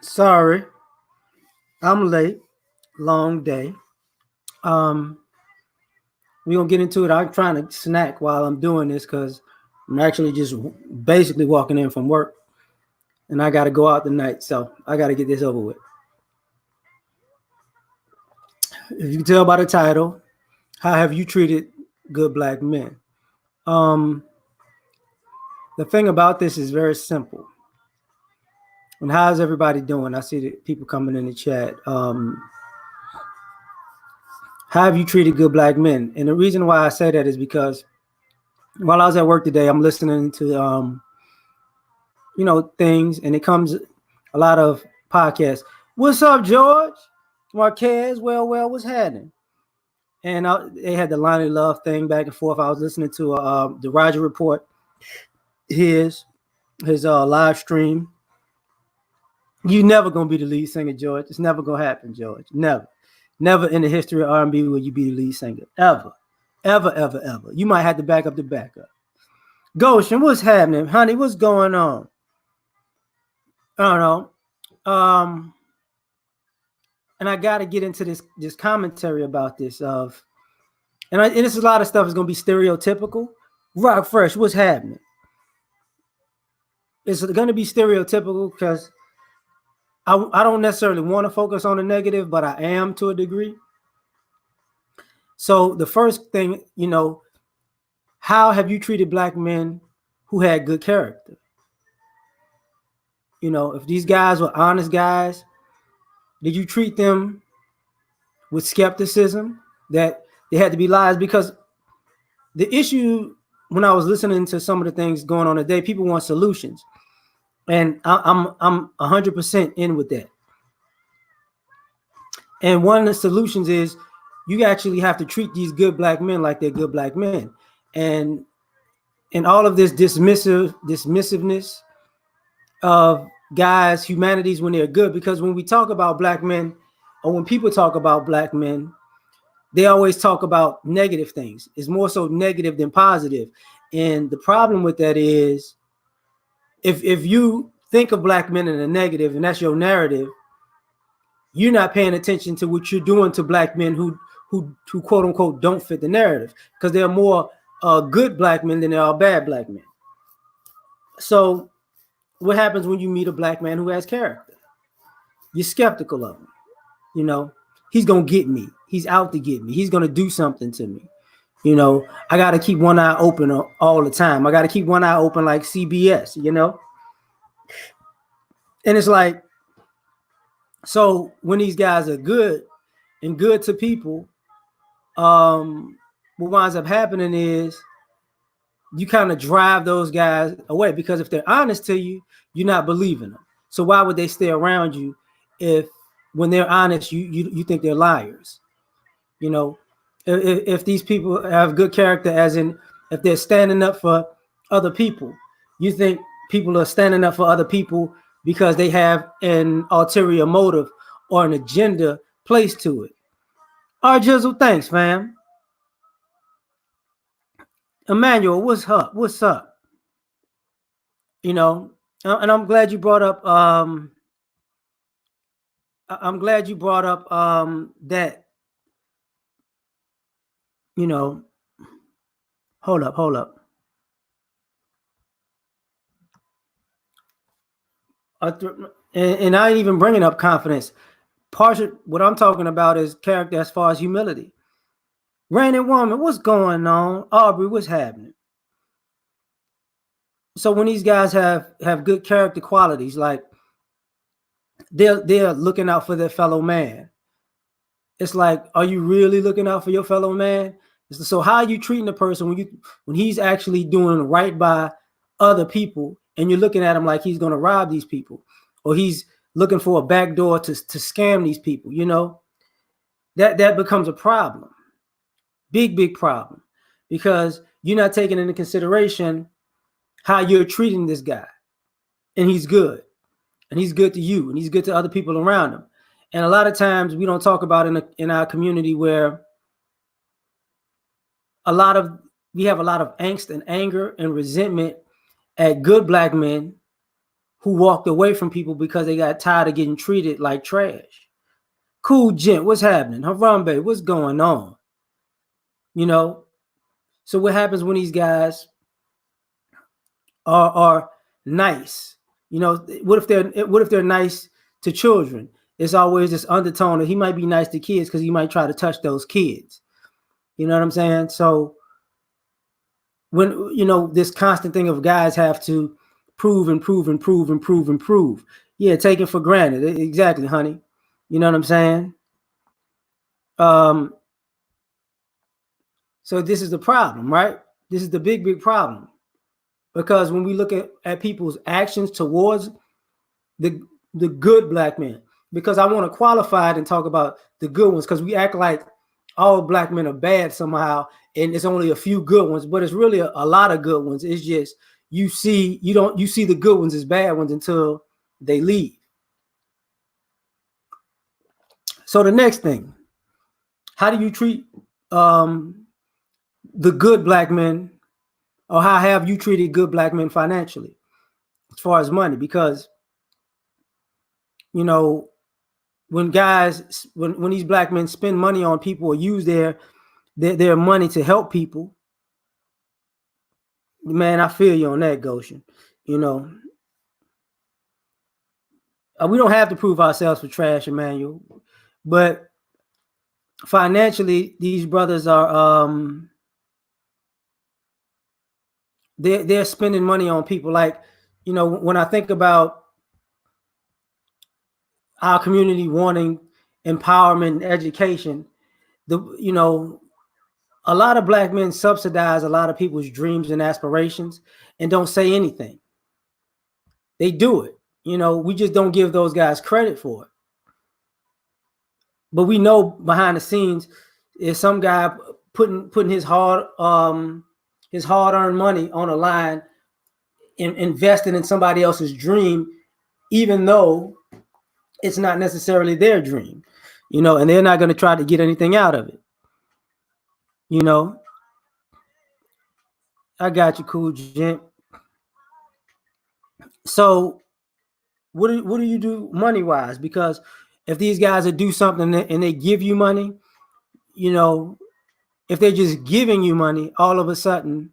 Sorry, I'm late. Long day. Um, we're gonna get into it. I'm trying to snack while I'm doing this because I'm actually just basically walking in from work, and I got to go out tonight, so I got to get this over with. If you can tell by the title, how have you treated good black men? Um, the thing about this is very simple. And how's everybody doing? I see the people coming in the chat. How have you treated good black men? And the reason why I say that is because while I was at work today, I'm listening to things, and it comes a lot of podcasts. What's up, George? Marquez, what's happening? And they had the Lonnie Love thing back and forth. I was listening to the Roger Report, his live stream. You never gonna be the lead singer, George. It's never gonna happen, George. Never in the history of R&B will you be the lead singer, ever. You might have to back up the backup. Goshen, what's happening, honey? What's going on? I don't know. And I got to get into this commentary about this and this is a lot of stuff is going to be stereotypical. Rock Fresh, what's happening? It's going to be stereotypical because I don't necessarily want to focus on the negative, but I am to a degree. So the first thing, how have you treated black men who had good character? If these guys were honest guys, did you treat them with skepticism that they had to be lies? Because the issue when I was listening to some of the things going on today, people want solutions, and I'm 100% in with that. And one of the solutions is you actually have to treat these good black men like they're good black men, and all of this dismissiveness of guys' humanities when they're good. Because when we talk about black men, or when people talk about black men, they always talk about negative things. It's more so negative than positive. And the problem with that is if you think of black men in a negative and that's your narrative, you're not paying attention to what you're doing to black men who quote unquote don't fit the narrative, because there are more good black men than there are bad black men. So what happens when you meet a black man who has character? You're skeptical of him. He's gonna get me. He's out to get me. He's gonna do something to me. I got to keep one eye open all the time. I got to keep one eye open like CBS, And it's like, so when these guys are good and good to people, what winds up happening is you kind of drive those guys away, because if they're honest to you, you're not believing them. So why would they stay around you if when they're honest, you think they're liars? If these people have good character, as in if they're standing up for other people, you think people are standing up for other people because they have an ulterior motive or an agenda placed to it. All right, Jizzle, thanks, fam. Emmanuel, what's up? And I'm glad you brought up that, hold up. And I ain't even bringing up confidence. Partial, what I'm talking about is character as far as humility. Raining Woman, what's going on? Aubrey, what's happening? So when these guys have good character qualities, like they're looking out for their fellow man. It's like, are you really looking out for your fellow man? So how are you treating the person when he's actually doing right by other people, and you're looking at him like he's going to rob these people, or he's looking for a back door to scam these people? That becomes a problem, big problem, because you're not taking into consideration how you're treating this guy, and he's good to you, and he's good to other people around him. And a lot of times we don't talk about in our community where we have a lot of angst and anger and resentment at good black men who walked away from people because they got tired of getting treated like trash. Cool Gent, what's happening? Harambe, what's going on? You know, so what happens when these guys are nice? You know, what if they're nice to children? It's always this undertone that he might be nice to kids because he might try to touch those kids. You know what I'm saying? So when this constant thing of guys have to prove and prove and prove and prove and prove. Yeah, taken for granted. Exactly, honey. You know what I'm saying? Um, so this is the problem, right? This is the big problem. Because when we look at people's actions towards the good black men, because I want to qualify it and talk about the good ones, because we act like all black men are bad somehow, and it's only a few good ones, but it's really a lot of good ones. It's just you see the good ones as bad ones until they leave. So the next thing, how do you treat the good black men, or how have you treated good black men financially as far as money? Because when these black men spend money on people or use their money to help people, man, I feel you on that, Goshen. We don't have to prove ourselves for trash, Emmanuel, but financially, these brothers are they're spending money on people. Like, when I think about our community wanting empowerment and education, a lot of black men subsidize a lot of people's dreams and aspirations and don't say anything. They do it. We just don't give those guys credit for it. But we know behind the scenes is some guy putting his hard-earned money on a line and investing in somebody else's dream, even though it's not necessarily their dream, and they're not going to try to get anything out of it. I got you, Cool Gent. So what do you do money-wise? Because if these guys do something and they give you money, if they're just giving you money, all of a sudden,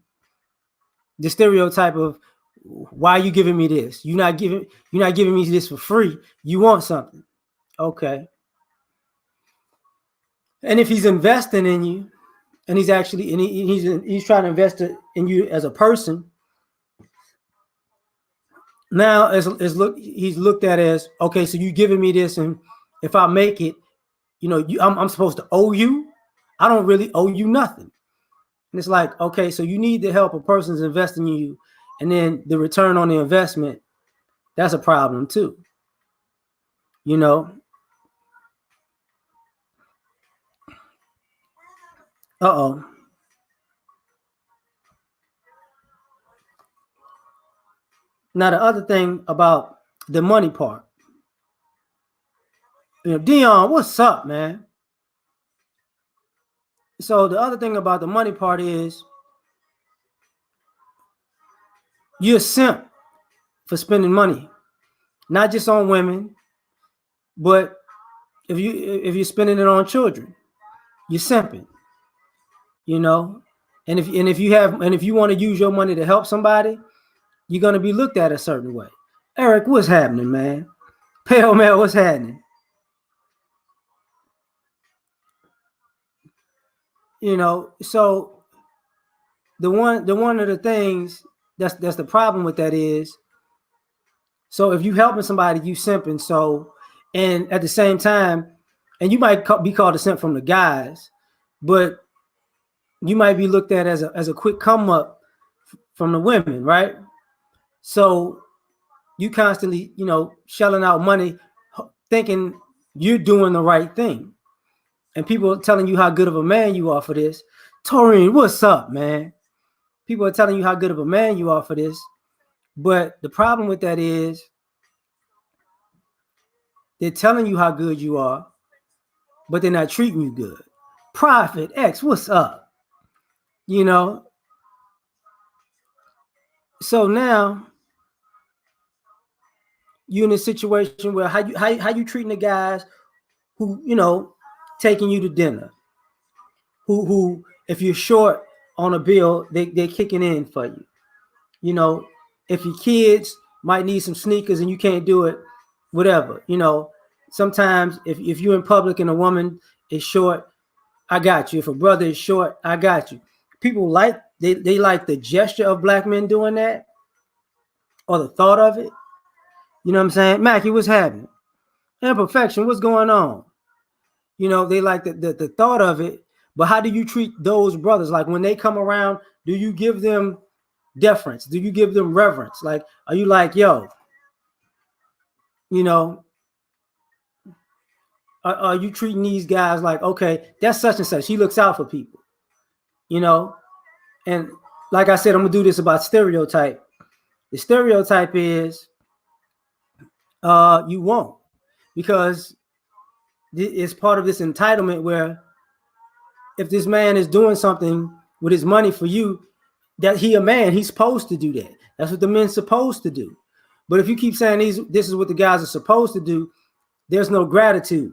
the stereotype of, why are you giving me this? You're not giving me this for free. You want something. Okay. And if he's investing in you, and he's trying to invest in you as a person, now he's looked at as, okay, so you giving me this, and if I make it, I'm supposed to owe you. I don't really owe you nothing. And it's like, okay, so you need the help. A person's investing in you, and then the return on the investment, that's a problem too. Uh-oh. Now the other thing about the money part, Dion, what's up, man? So the other thing about the money part is, you're a simp for spending money, not just on women, but if you're spending it on children, you're simping. And if you want to use your money to help somebody, you're gonna be looked at a certain way. Eric, what's happening, man? Pale Mel, what's happening? So the one of the things that's the problem with that is, so if you helping somebody, you simping. So, and at the same time, and you might be called a simp from the guys, but you might be looked at as a quick come up from the women, right? So you constantly, shelling out money, thinking you're doing the right thing, and people are telling you how good of a man you are for this. Taurine, what's up, man? People are telling you how good of a man you are for this, but the problem with that is, they're telling you how good you are, but they're not treating you good. Prophet X, what's up? So now you in a situation where how you treating the guys who, taking you to dinner, who if you're short on a bill, they're kicking in for you. You know, if your kids might need some sneakers and you can't do it, whatever. Sometimes if you're in public and a woman is short, I got you. If a brother is short, I got you. People they like the gesture of black men doing that, or the thought of it. You know what I'm saying? Mackie, what's happening? Imperfection, what's going on? They like the thought of it. But how do you treat those brothers? Like when they come around, do you give them deference? Do you give them reverence? Like, are you like, yo, you know, are you treating these guys like, okay, that's such and such. He looks out for people, you know? And like I said, I'm gonna do this about stereotype. The stereotype is you won't, because it's part of this entitlement where if this man is doing something with his money for you, that he a man, he's supposed to do that. That's what the men's supposed to do. But if you keep saying this is what the guys are supposed to do, there's no gratitude.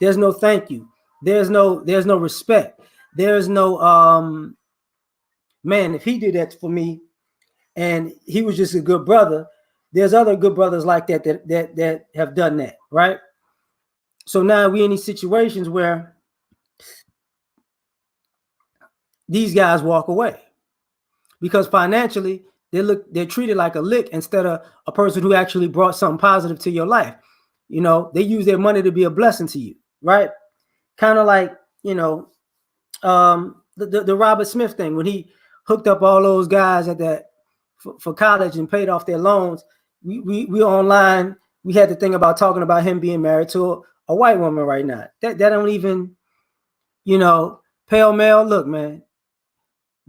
There's no thank you. There's no respect. There's no man, if he did that for me and he was just a good brother, there's other good brothers like that have done that, right? So now we in these situations where these guys walk away because financially they're treated like a lick instead of a person who actually brought something positive to your life. They use their money to be a blessing to you, right? Kind of like, the Robert Smith thing when he hooked up all those guys at that for college and paid off their loans. We online. We had the thing about talking about him being married to a white woman right now. That don't even, pale male. Look, man,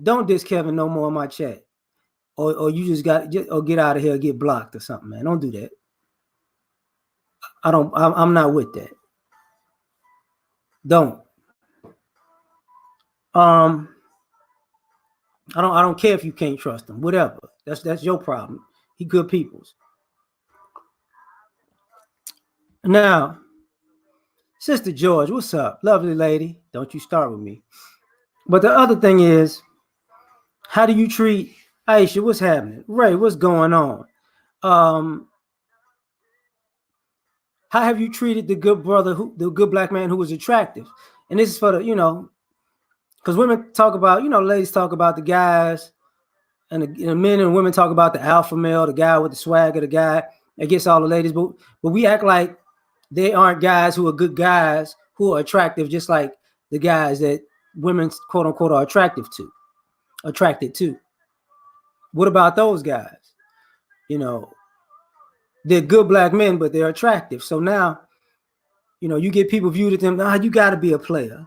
don't diss Kevin no more in my chat, or you just or get out of here, or get blocked or something, man. Don't do that. I'm not with that. Don't. I don't care if you can't trust him. Whatever. That's your problem. He good peoples. Now, Sister George, what's up? Lovely lady. Don't you start with me. But the other thing is, how do you treat Aisha? What's happening? Ray, what's going on? How have you treated the good brother, the good black man who was attractive? And this is for the, because women talk about, ladies talk about the guys, and the men and women talk about the alpha male, the guy with the swagger, the guy that gets all the ladies. But we act like they aren't guys who are good guys who are attractive, just like the guys that women quote unquote are attracted to. What about those guys? They're good black men, but they're attractive. So now, you get people viewed at them. You got to be a player.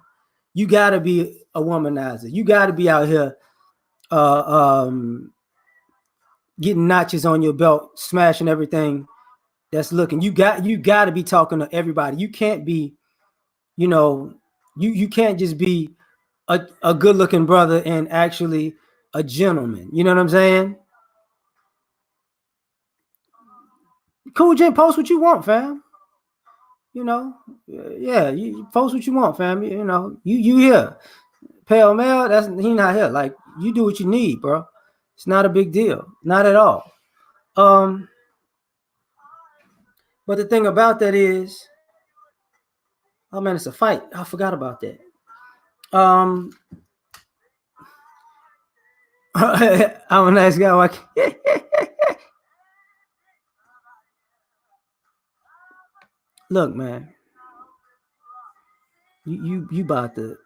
You got to be a womanizer. You got to be out here getting notches on your belt, smashing everything that's looking. You got to be talking to everybody. You can't be, you can't just be a good looking brother and actually a gentleman. You know what I'm saying? Cool, Jim, post what you want, fam. Yeah, you post what you want, fam. You here. Pale male, he not here. Like, you do what you need, bro. It's not a big deal. Not at all. But the thing about that is, oh man, it's a fight. I forgot about that. I'm a nice guy. Look, man. You about to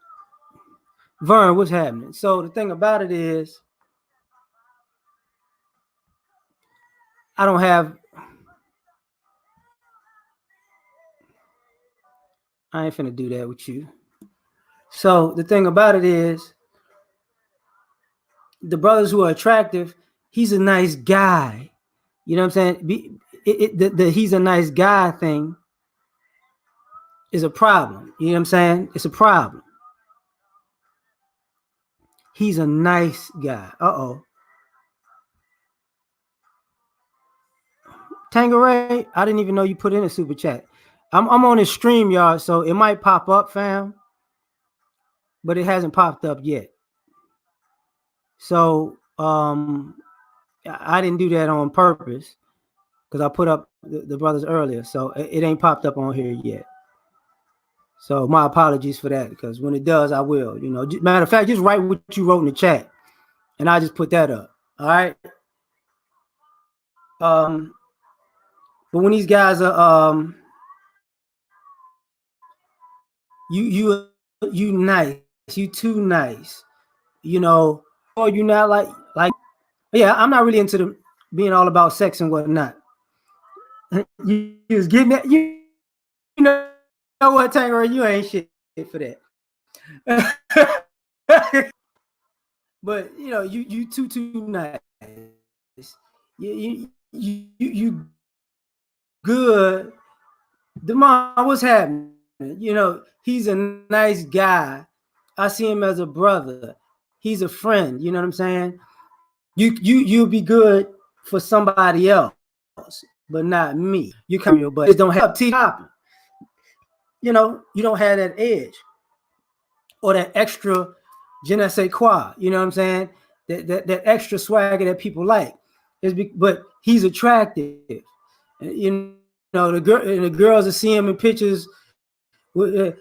Vern, what's happening? So the thing about it is, I don't have. I ain't finna do that with you. So the thing about it is, the brothers who are attractive, he's a nice guy. You know what I'm saying? The he's a nice guy thing is a problem. You know what I'm saying? It's a problem. He's a nice guy. Tangeray, I didn't even know you put in a super chat. I'm on his stream, y'all, so it might pop up, fam, but it hasn't popped up yet. So I didn't do that on purpose because I put up the brothers earlier, so it ain't popped up on here yet. So my apologies for that, because when it does, I will. You know, matter of fact, just write what you wrote in the chat, and I just put that up. All right. But when these guys are you nice, you too nice, you know, or you not like yeah, I'm not really into the being all about sex and whatnot. You was getting that, you know what, Tanger, you ain't shit for that. But you know, you too nice. You good. Demar, what's happening? You know, he's a nice guy. I see him as a brother. He's a friend. You know what I'm saying? You'll be good for somebody else, but not me. You come here, but don't have T popping. You know, you don't have that edge or that extra je ne sais quoi. You know what I'm saying? That extra swagger that people like. But he's attractive. You know, the girls that see him in pictures. You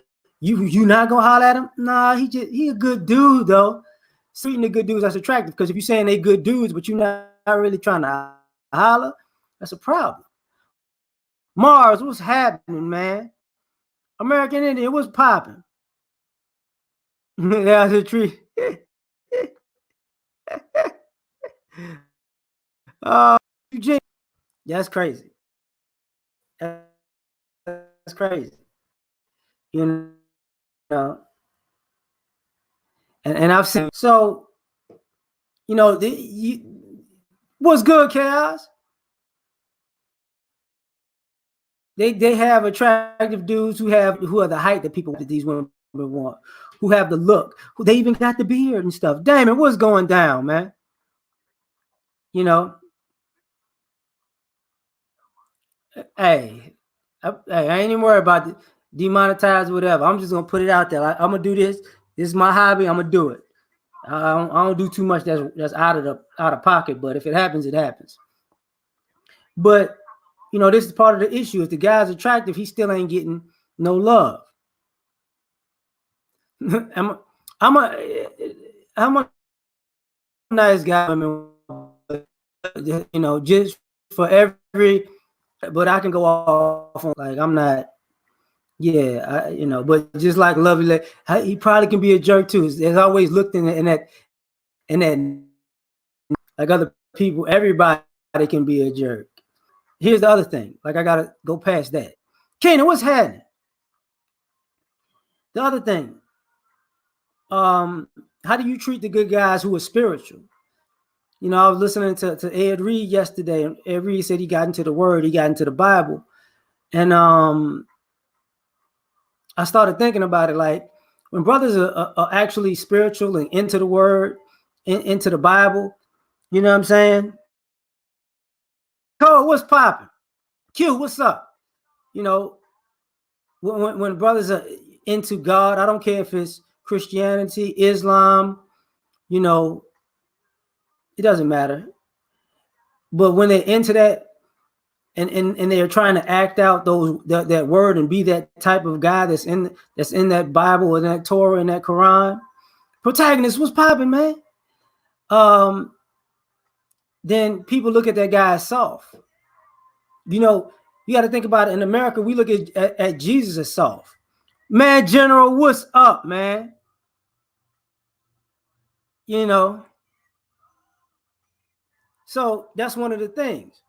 not gonna holler at him? Nah, he a good dude though. Treating the good dudes that's attractive, because if you're saying they good dudes but you're not really trying to holler, that's a problem. Mars, what's happening, man? American Indian, what's popping? That's a tree. Eugene, that's crazy. That's crazy. You know, and I've seen, so you know, what's good, Chaos? They have attractive dudes who are the height that people that these women want, who have the look, who they even got the beard and stuff. Damon, what's going down, man? You know, hey, I ain't even worried about demonetize whatever. I'm just gonna put it out there. I'm gonna do this. This is my hobby. I'm gonna do it. I don't do too much that's out of pocket. But if it happens, it happens. But you know, this is part of the issue. If the guy's attractive, he still ain't getting no love. I'm a nice guy, you know, just for every, but I can go off on, like, I'm not, yeah, you know, but just like Lovely, he probably can be a jerk too. There's always looked in that, like other people, everybody can be a jerk. Here's the other thing, like I gotta go past that. Kanan, what's happening? The other thing, how do you treat the good guys who are spiritual? You know, I was listening to Ed Reed yesterday, and Ed Reed said he got into the Word, he got into the Bible, and I started thinking about it. Like, when brothers are actually spiritual and into the Word, into the Bible, you know what I'm saying? Cole, what's popping? Q, what's up? You know, when brothers are into God, I don't care if it's Christianity, Islam, you know, it doesn't matter. But when they're into that, and they're trying to act out that word and be that type of guy that's in that Bible or that Torah and that Quran, protagonist, what's popping, man? Then people look at that guy as soft. You know, you got to think about it. In America, we look at Jesus as soft. Man, General, what's up, man? You know, so that's one of the things.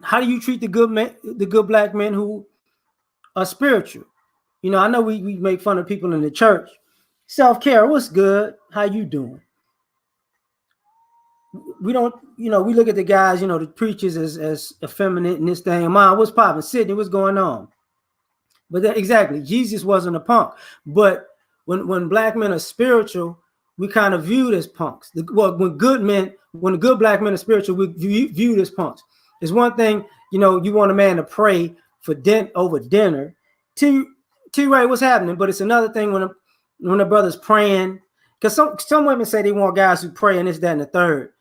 How do you treat the good black men who are spiritual? You know, I know we make fun of people in the church. Self-care, what's good? How you doing? We don't, you know, we look at the guys, you know, the preachers as effeminate and this thing. Mom, what's popping? Sydney, what's going on? But exactly, Jesus wasn't a punk. But when black men are spiritual, we kind of viewed as punks. When the good black men are spiritual, we viewed as punks. It's one thing, you want a man to pray for over dinner. T Ray, what's happening? But it's another thing when a brother's praying, because some women say they want guys who pray and this, that, and the third.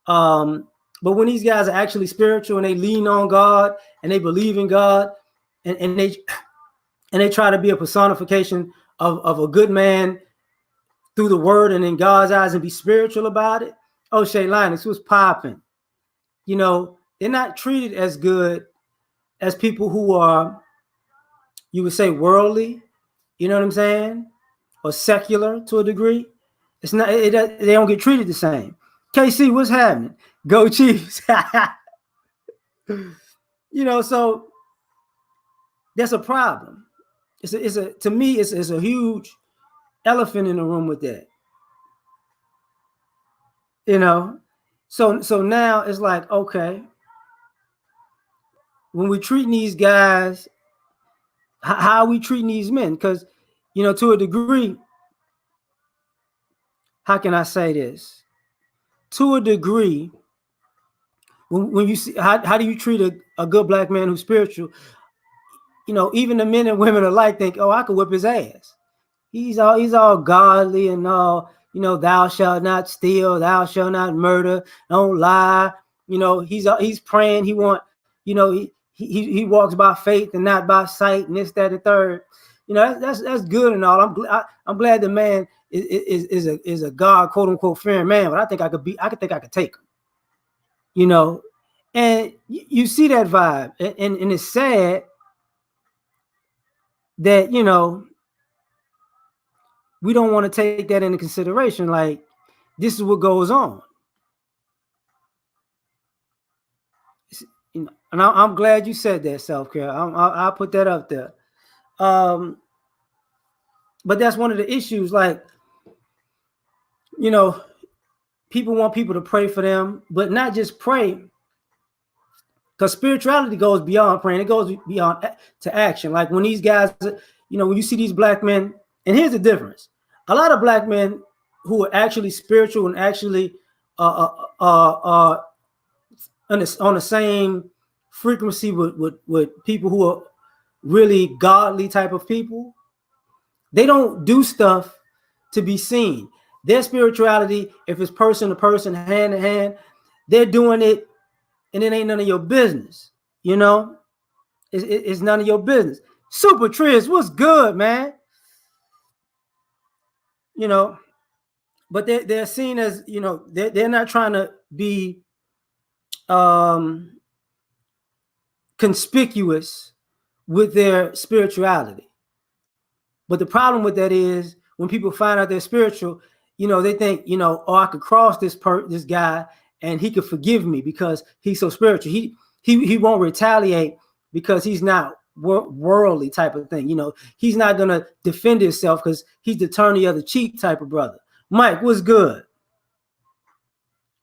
But when these guys are actually spiritual and they lean on God and they believe in God, and they try to be a personification of a good man through the word and in God's eyes and be spiritual about it. Oh, Shay Linus was popping. They're not treated as good as people who are, you would say, worldly. You know what I'm saying? Or secular to a degree. It's not. They don't get treated the same. KC, what's happening? Go Chiefs. So that's a problem. To me, it's a huge elephant in the room with that. So now it's like, okay, when we're treating these guys, how are we treating these men? Because, to a degree, how can I say this? To a degree, when you see, how do you treat a good black man who's spiritual? Even the men and women alike think, oh, I could whip his ass. He's all godly and all, thou shalt not steal, thou shalt not murder, don't lie. He's praying. He walks by faith and not by sight, and this, that, and third. That's good and all. I'm glad the man is a God, quote unquote, fearing man. But I think I could take him. And you see that vibe, and it's sad that we don't want to take that into consideration. Like, this is what goes on. And I'm glad you said that, self-care. I'll put that up there. But that's one of the issues. Like, people want people to pray for them, but not just pray. Because spirituality goes beyond praying. It goes beyond to action. Like when these guys, when you see these black men, and here's the difference. A lot of black men who are actually spiritual and actually on the same frequency with people who are really godly type of people, they don't do stuff to be seen. Their spirituality, if it's person to person, hand to hand, they're doing it, and it ain't none of your business. It's none of your business. Super Triz, what's good, man? But they're seen as, they're not trying to be conspicuous with their spirituality. But the problem with that is when people find out they're spiritual, they think, oh, I could cross this guy and he could forgive me because he's so spiritual. He won't retaliate because he's not worldly type of thing. He's not gonna defend himself because he's the turn the other cheek type of brother. Mike, what's good?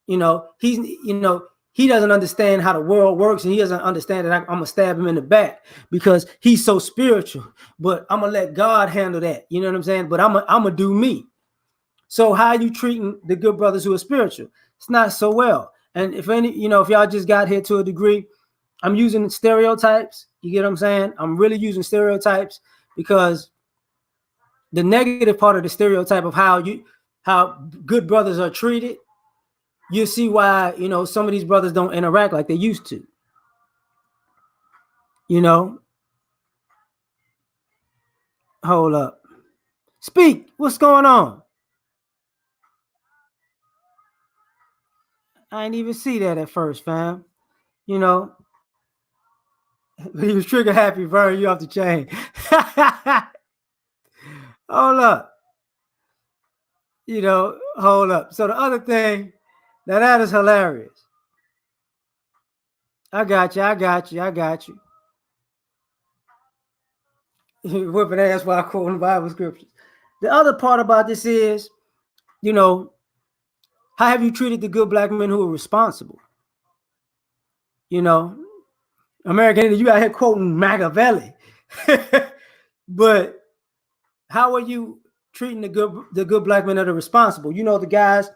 He doesn't understand how the world works, and he doesn't understand that I'm gonna stab him in the back because he's so spiritual. But I'm gonna let God handle that. You know what I'm saying? But I'm gonna do me. So how are you treating the good brothers who are spiritual? It's not so well. And if y'all just got here to a degree, I'm using stereotypes. You get what I'm saying? I'm really using stereotypes because the negative part of the stereotype of how good brothers are treated, you see why, some of these brothers don't interact like they used to. Hold up. Speak. What's going on? I didn't even see that at first, fam. He was trigger happy, Vern. You off the chain. Hold up. Hold up. So the other thing, now that is hilarious. I got you. Whipping ass while quoting Bible scriptures. The other part about this is, how have you treated the good black men who are responsible? American, you out here quoting Machiavelli. But how are you treating the good black men that are responsible? The guys,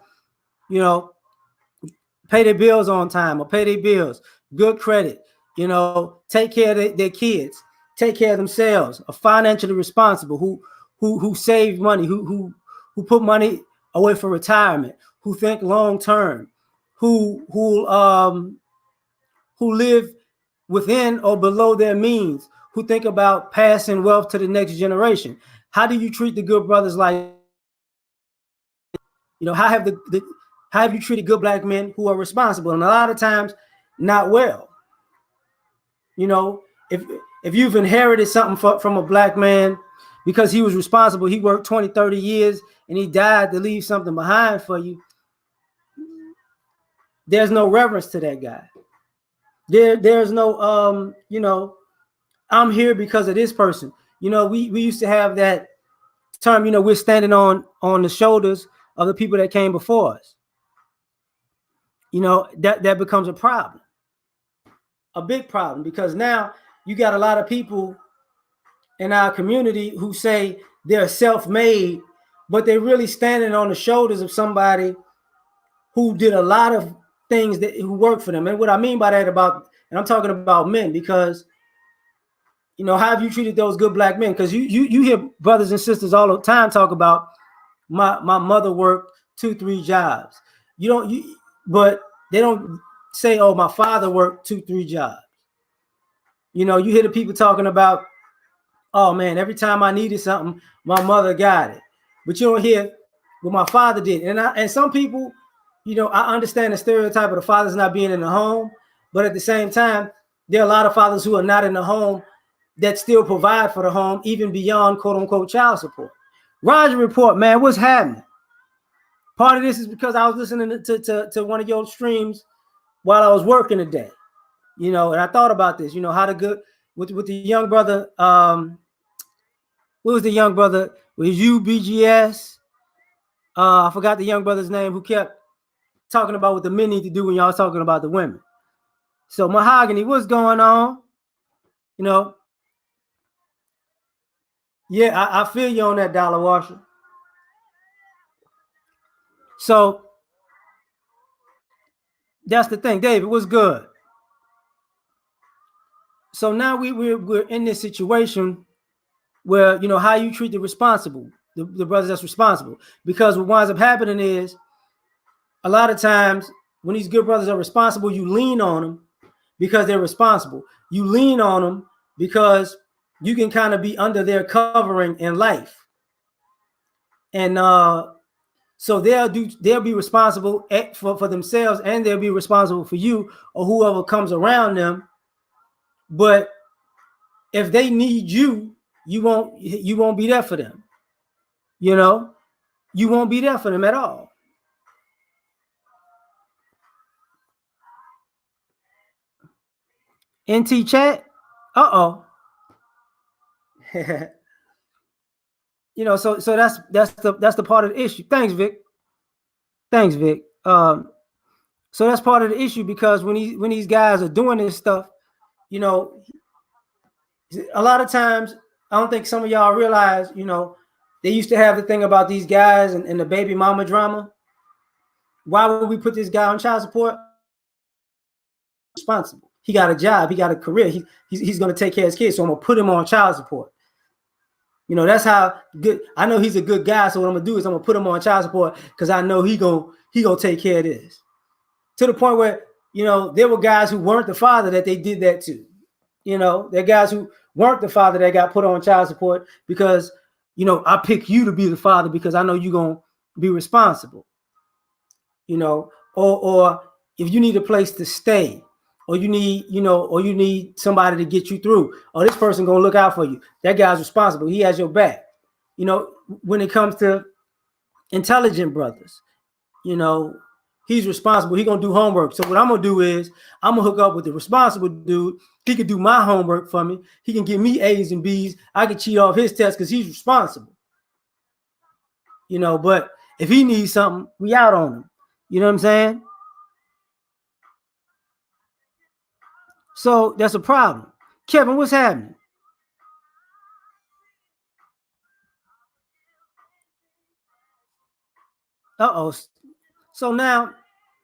pay their bills on time or pay their bills, good credit, take care of their kids, take care of themselves, are financially responsible, who save money, who put money away for retirement, who think long term, who live within or below their means, who think about passing wealth to the next generation. How do you treat the good brothers like that? How have you treated good black men who are responsible? And a lot of times, not well. If you've inherited something from a black man because he was responsible, he worked 20, 30 years, and he died to leave something behind for you, there's no reverence to that guy. There's no I'm here because of this person. We used to have that term, we're standing on the shoulders of the people that came before us. That becomes a problem, a big problem, because now you got a lot of people in our community who say they're self-made, but they're really standing on the shoulders of somebody who did a lot of things who worked for them. And what I mean by that and I'm talking about men, because how have you treated those good black men? Because you hear brothers and sisters all the time talk about my mother worked 2-3 jobs. But they don't say, oh, my father worked 2-3 jobs. You hear the people talking about, oh man, every time I needed something, my mother got it. But you don't hear what my father did. And some people, I understand the stereotype of the fathers not being in the home, but at the same time, there are a lot of fathers who are not in the home that still provide for the home, even beyond quote unquote child support. Roger Report, man, what's happening? Part of this is because I was listening to one of your streams while I was working today, and I thought about this, how the good with the young brother, what was the young brother? Was UBGS? I forgot the young brother's name, who kept talking about what the men need to do when y'all was talking about the women. So Mahogany, what's going on? Yeah, I feel you on that, Dollar Washer. So that's the thing. David, what's good? So now we're in this situation where, how you treat the responsible, the brothers that's responsible. Because what winds up happening is, a lot of times when these good brothers are responsible, you lean on them because they're responsible. You lean on them because you can kind of be under their covering in life. And so they'll be responsible for themselves, and they'll be responsible for you or whoever comes around them. But if they need you, you won't be there for them. You won't be there for them at all. NT chat. Uh-oh. So that's the part of the issue. Thanks, Vic. So that's part of the issue, because when these guys are doing this stuff, a lot of times, I don't think some of y'all realize, they used to have the thing about these guys and the baby mama drama. Why would we put this guy on child support? Responsible. He got a job. He got a career. He's going to take care of his kids. So I'm going to put him on child support. That's how good. I know he's a good guy. So what I'm going to do is I'm going to put him on child support because I know he gonna take care of this. To the point where, there were guys who weren't the father that they did that to. There are guys who weren't the father that got put on child support because, I pick you to be the father because I know you're going to be responsible. Or if you need a place to stay, or you need somebody to get you through, or this person going to look out for you. That guy's responsible. He has your back. When it comes to intelligent brothers, he's responsible. He's going to do homework. So what I'm going to do is I'm going to hook up with the responsible dude. He can do my homework for me. He can give me A's and B's. I can cheat off his test because he's responsible. But if he needs something, we out on him. You know what I'm saying? So that's a problem. Kevin, what's happening? Uh-oh. So now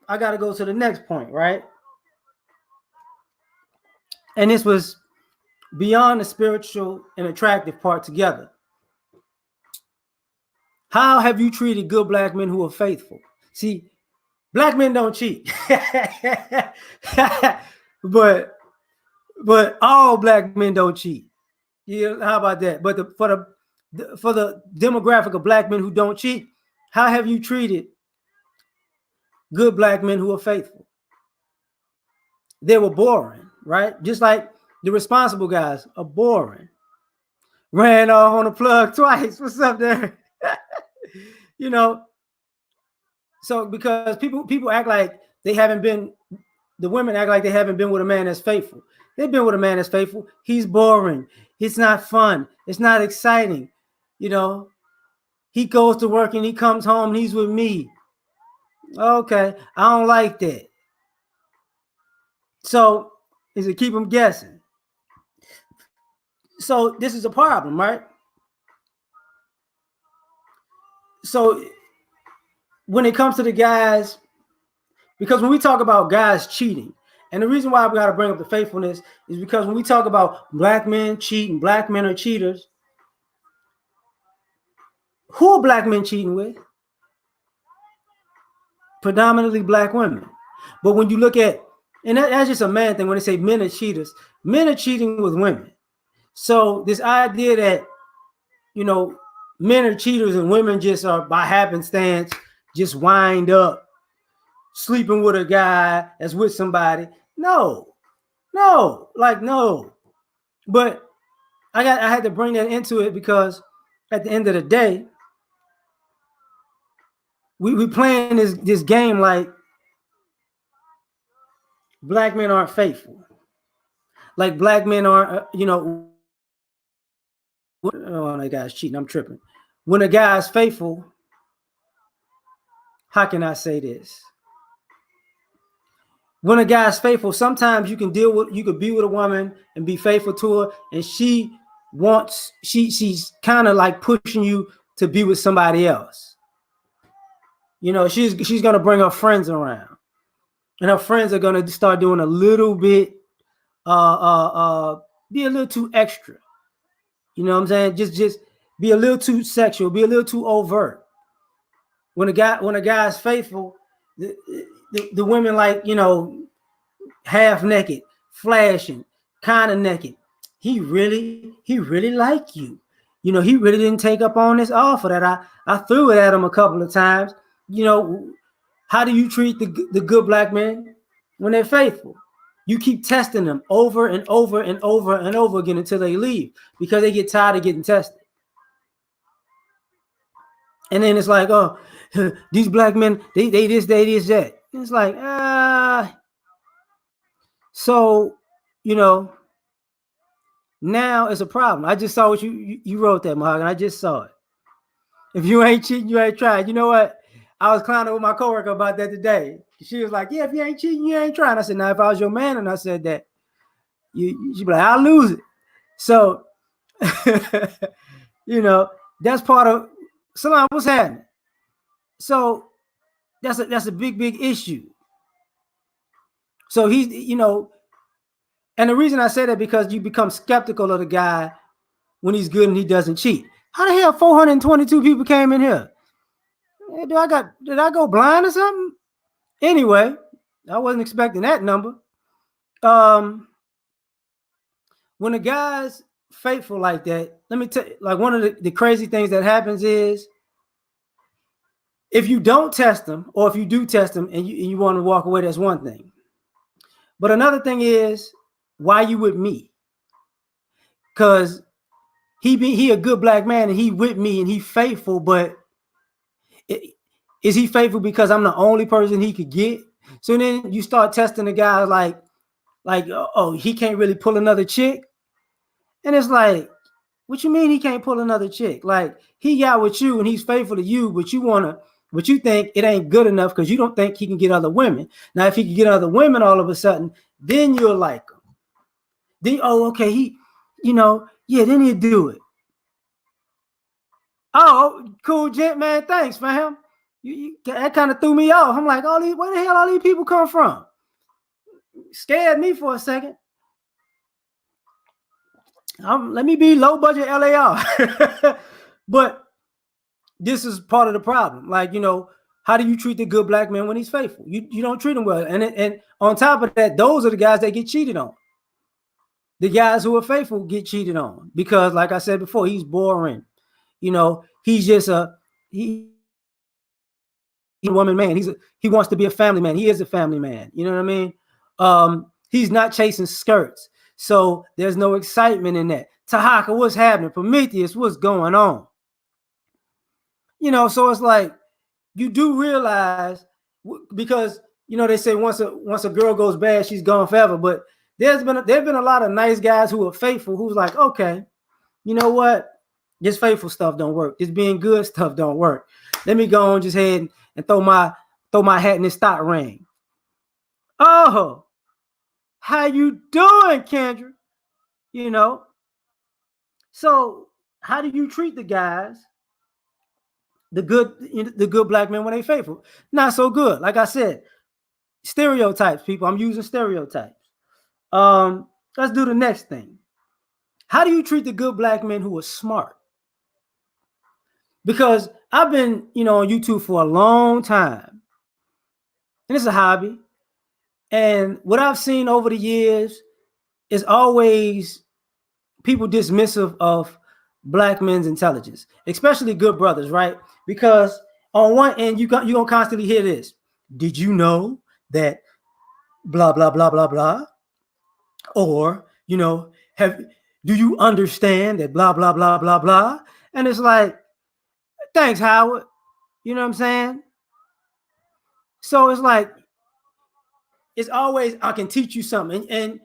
I got to go to the next point, right? And this was beyond the spiritual and attractive part together. How have you treated good black men who are faithful? See, black men don't cheat. but all black men don't cheat. Yeah, how about that? But for the demographic of black men who don't cheat, how have you treated good black men who are faithful? They were boring, right? Just like the responsible guys are boring. Ran off on the plug twice. What's up there? You know, so because people act like they haven't been, the women act like they haven't been with a man that's faithful. They've been with a man that's faithful. He's boring. It's not fun. It's not exciting. You know, he goes to work and he comes home and he's with me. Okay, I don't like that. So is it keep them guessing? So this is a problem, right? So when it comes to the guys, because when we talk about guys cheating, and the reason why we got to bring up the faithfulness is because when we talk about black men cheating, black men are cheaters. Who are black men cheating with? Predominantly black women. But when you look at, and that's just a man thing, when they say men are cheaters, men are cheating with women. So this idea that, you know, men are cheaters and women just are by happenstance just wind up sleeping with a guy that's with somebody. No. But I had to bring that into it because at the end of the day, we playing this game like black men aren't faithful. Like black men aren't, oh, that guy's cheating. I'm tripping. When a guy's faithful, how can I say this? When a guy's faithful, sometimes you could be with a woman and be faithful to her, and she's kind of like pushing you to be with somebody else. You know, she's gonna bring her friends around, and her friends are gonna start doing a little bit, be a little too extra. You know what I'm saying? Just be a little too sexual, be a little too overt. When a guy's faithful, the women like, you know, half naked, flashing, kind of naked. He really like you. You know, he really didn't take up on this offer that I threw it at him a couple of times. You know, how do you treat the good black men when they're faithful? You keep testing them over and over and over and over again until they leave because they get tired of getting tested. And then it's like, oh, these black men, they this, that. And it's like, so, you know, now it's a problem. I just saw what you wrote that, Mahogany. I just saw it. If you ain't cheating, you ain't trying. You know what? I was clowning with my coworker about that today. She was like, yeah, if you ain't cheating, you ain't trying. I said, now, if I was your man and I said that, she'd be like, I'll lose it. So, you know, that's part of, Salam, what's happening? So that's a big issue. So he's, you know, and the reason I say that because you become skeptical of the guy when he's good and he doesn't cheat. How the hell 422 people came in here? Did I go blind or something? Anyway, I wasn't expecting that number. When a guy's faithful like that, let me tell you, like one of the crazy things that happens is if you don't test them, or if you do test them and you want to walk away, that's one thing. But another thing is, why you with me? Because he a good black man and he with me and he faithful, but is he faithful because I'm the only person he could get? So then you start testing the guy like, oh, he can't really pull another chick. And it's like, what you mean he can't pull another chick? Like, he got with you and he's faithful to you, but you think it ain't good enough because you don't think he can get other women. Now, if he can get other women all of a sudden, then you'll like him. Then, oh, okay, then he'll do it. Oh, cool, gent, man. Thanks, fam. That kind of threw me off. I'm like, where the hell all these people come from? Scared me for a second. Let me be low budget LAR. But this is part of the problem. Like, how do you treat the good black man when he's faithful? You don't treat him well. And on top of that, those are the guys that get cheated on. The guys who are faithful get cheated on because, like I said before, he's boring. He's just he's a woman man. He wants to be a family man. He is a family man. You know what I mean? He's not chasing skirts. So there's no excitement in that. Tahaka, what's happening? Prometheus, what's going on? So it's like you do realize, because they say once a girl goes bad, she's gone forever. But there've been a lot of nice guys who are faithful, who's like, okay, you know what? This faithful stuff don't work. This being good stuff don't work. Let me go on just ahead and throw my hat in this stock ring. Oh, how you doing, Kendra? So how do you treat the guys, the good black men when they faithful? Not so good. Like I said, stereotypes, people. I'm using stereotypes. Let's do the next thing. How do you treat the good black men who are smart? Because I've been, on YouTube for a long time, and it's a hobby. And what I've seen over the years is always people dismissive of black men's intelligence, especially good brothers, right? Because on one end, you're gonna constantly hear this. Did you know that blah, blah, blah, blah, blah? Or, do you understand that blah, blah, blah, blah, blah? And it's like, thanks, Howard. You know what I'm saying? So it's like, it's always, I can teach you something. And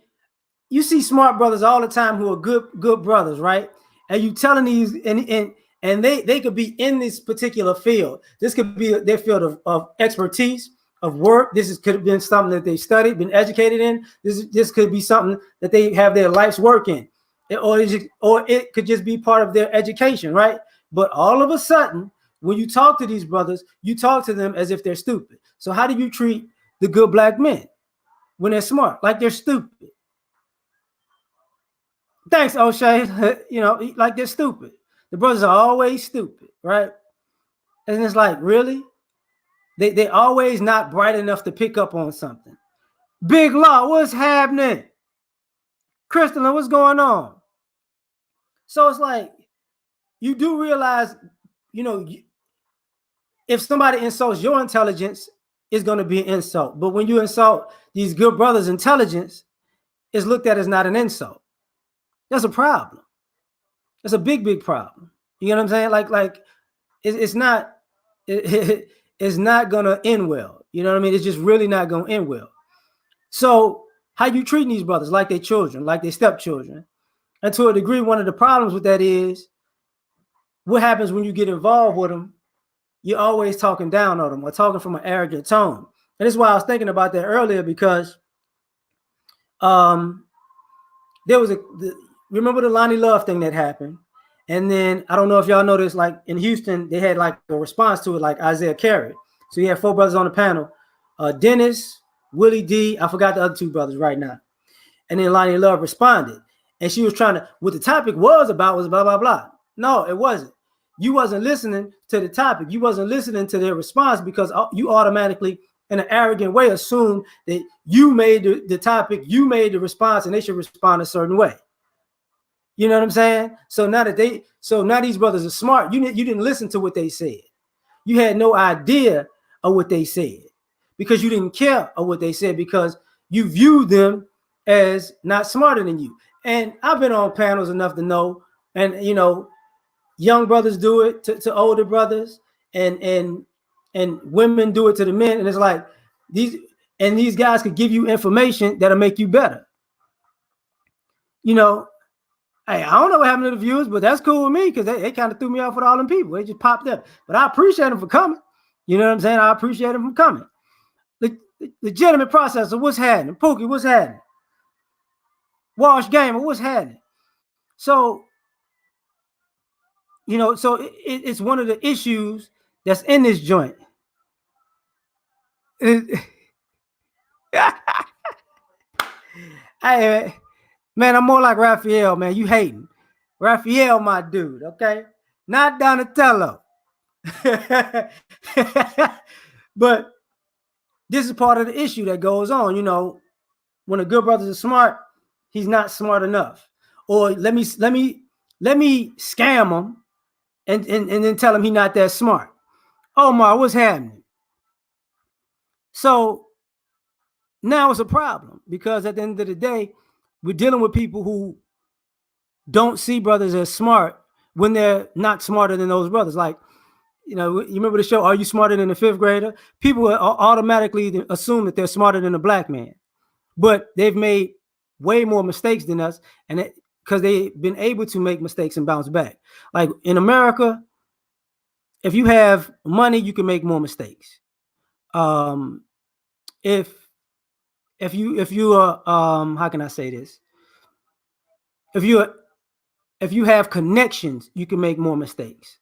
you see smart brothers all the time who are good brothers, right? And you telling these, and they could be in this particular field. This could be their field of expertise, of work. Could have been something that they studied, been educated in. This could be something that they have their life's work in, or it could just be part of their education, right? But all of a sudden, when you talk to these brothers, you talk to them as if they're stupid. So how do you treat the good black men when they're smart? Like they're stupid. Thanks, O'Shea. Like they're stupid. The brothers are always stupid, right? And it's like, really? They always not bright enough to pick up on something. Big Law, what's happening? Crystalline, what's going on? So it's like, you do realize, if somebody insults your intelligence, it's going to be an insult. But when you insult these good brothers' intelligence, it's looked at as not an insult. That's a problem. That's a big problem. You know what I'm saying? Like it's not it's not gonna end well. You know what I mean? It's just really not gonna end well. So how you treating these brothers like they children, like they stepchildren? And to a degree, one of the problems with that is what happens when you get involved with them. You're always talking down on them or talking from an arrogant tone. And that's why I was thinking about that earlier, because there was remember the Lonnie Love thing that happened? And then I don't know if y'all noticed, like in Houston, they had like a response to it, like Isaiah Carey. So you had 4 brothers on the panel, Dennis, Willie D. I forgot the other 2 brothers right now. And then Lonnie Love responded, and she was trying to. What the topic was about was blah blah blah. No, it wasn't. You wasn't listening to the topic. You wasn't listening to their response, because you automatically, in an arrogant way, assume that you made the topic, you made the response, and they should respond a certain way. You know what I'm saying? So now these brothers are smart. You didn't listen to what they said. You had no idea of what they said, because you didn't care of what they said, because you viewed them as not smarter than you. And I've been on panels enough to know, and young brothers do it to older brothers, and women do it to the men. And it's like these guys could give you information that'll make you better. Hey, I don't know what happened to the viewers, but that's cool with me, because they kind of threw me off with all them people. They just popped up. But I appreciate them for coming. You know what I'm saying? I appreciate them for coming. The legitimate processor, what's happening? Pookie, what's happening? Wash Gamer, what's happening? So, it's one of the issues that's in this joint. Hey, Man, I'm more like Raphael, man. You hating. Raphael, my dude, okay? Not Donatello. But this is part of the issue that goes on. When a good brother is smart, he's not smart enough. Or let me scam him and then tell him he's not that smart. Omar, what's happening? So now it's a problem because at the end of the day, we're dealing with people who don't see brothers as smart when they're not smarter than those brothers. Like, you remember the show, Are You Smarter Than a Fifth Grader? People automatically assume that they're smarter than a black man, but they've made way more mistakes than us, and because they've been able to make mistakes and bounce back. Like in America, if you have money, you can make more mistakes. Um, if if you are how can I say this? If you have connections, you can make more mistakes.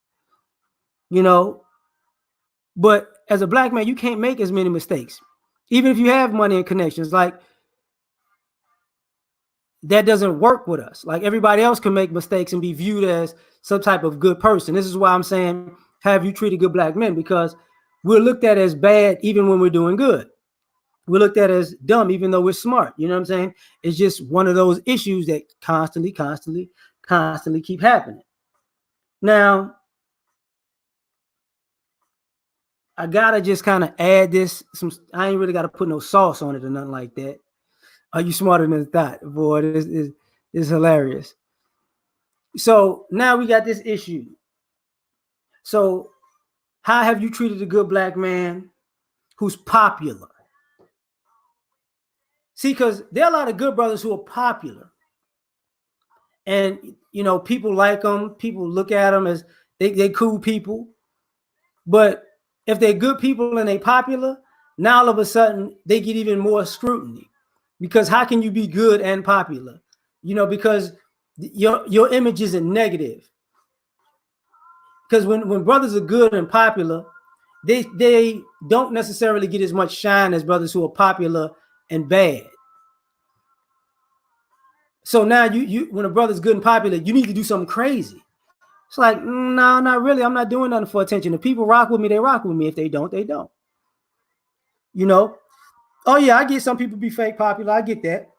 You know, but as a black man, you can't make as many mistakes, even if you have money and connections. Like that doesn't work with us. Like everybody else can make mistakes and be viewed as some type of good person. This is why I'm saying, have you treated good black men? Because we're looked at as bad even when we're doing good. We're looked at as dumb even though we're smart. You know what I'm saying? It's just one of those issues that constantly keep happening. Now, I gotta just kind of add this. I ain't really gotta put no sauce on it or nothing like that. Are you smarter than that? Boy, this is hilarious. So now we got this issue. So how have you treated a good black man who's popular? See, because there are a lot of good brothers who are popular, and people like them. People look at them as they cool people. But if they're good people and they popular, now all of a sudden they get even more scrutiny. Because how can you be good and popular? Because your image isn't negative. Because when brothers are good and popular, they don't necessarily get as much shine as brothers who are popular and bad. So now you when a brother's good and popular, you need to do something crazy. It's like, no, not really. I'm not doing nothing for attention. If people rock with me, they rock with me. If they don't, they don't. You know? Oh yeah, I get some people be fake popular. I get that.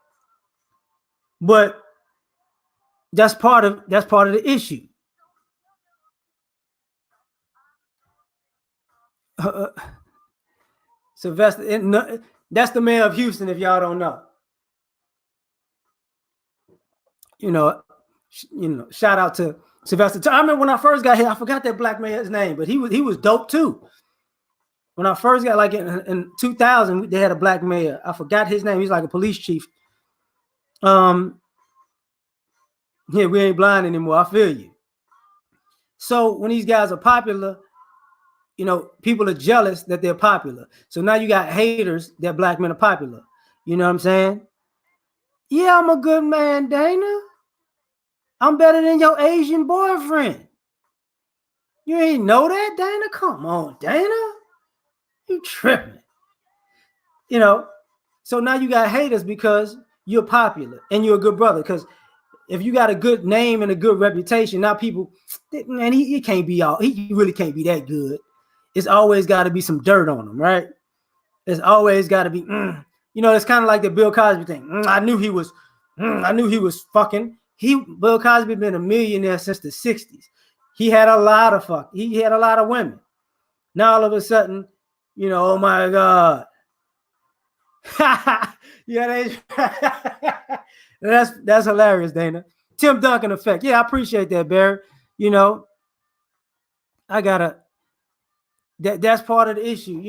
But that's part of the issue. Sylvester, that's the mayor of Houston. If y'all don't know, you know, shout out to Sylvester. I remember when I first got here, I forgot that black mayor's name, but he was dope too. When I first got like in 2000, they had a black mayor. I forgot his name. He's like a police chief. Yeah, we ain't blind anymore. I feel you. So when these guys are popular, people are jealous that they're popular. So now you got haters that black men are popular. You know what I'm saying? Yeah, I'm a good man, Dana. I'm better than your Asian boyfriend. You ain't know that, Dana? Come on, Dana. You tripping. So now you got haters because you're popular and you're a good brother. Because if you got a good name and a good reputation, now people, man, he can't be he really can't be that good. It's always got to be some dirt on him, right? There's always got to be, it's kind of like the Bill Cosby thing. I knew he was fucking. Bill Cosby been a millionaire since the 60s. He had a lot of He had a lot of women. Now all of a sudden, oh my God. Yeah, that's hilarious, Dana. Tim Duncan effect. Yeah, I appreciate that, Barry. I gotta. That's part of the issue.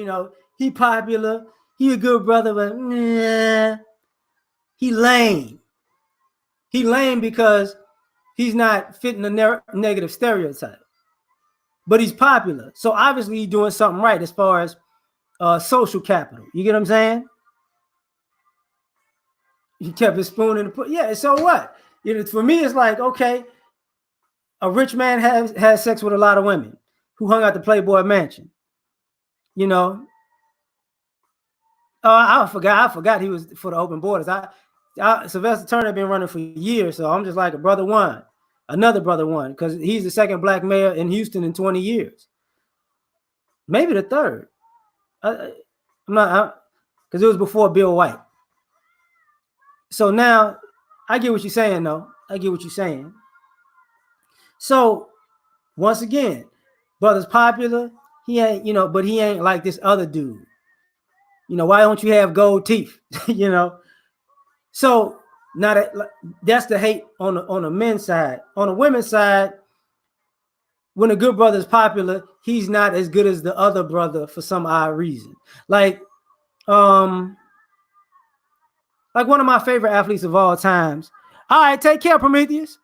He popular. He a good brother, but he lame. He lame because he's not fitting the negative stereotype. But he's popular, so obviously he's doing something right as far as social capital. You get what I'm saying? He kept his spoon in the put. Yeah. So what? For me, it's like, okay, a rich man has sex with a lot of women who hung out the Playboy Mansion. Oh, I forgot he was for the open borders. Sylvester Turner been running for years, so I'm just like a brother one, another brother one, because he's the second black mayor in Houston in 20 years, maybe the third. I'm not, because it was before Bill White. So now I get what you're saying, though. I get what you're saying. So once again, brother's popular. He ain't, but he ain't like this other dude. Why don't you have gold teeth? you know. So now that's the hate on the men's side. On the women's side, when a good brother is popular, he's not as good as the other brother for some odd reason. Um, like one of my favorite athletes of all times. All right, take care, Prometheus.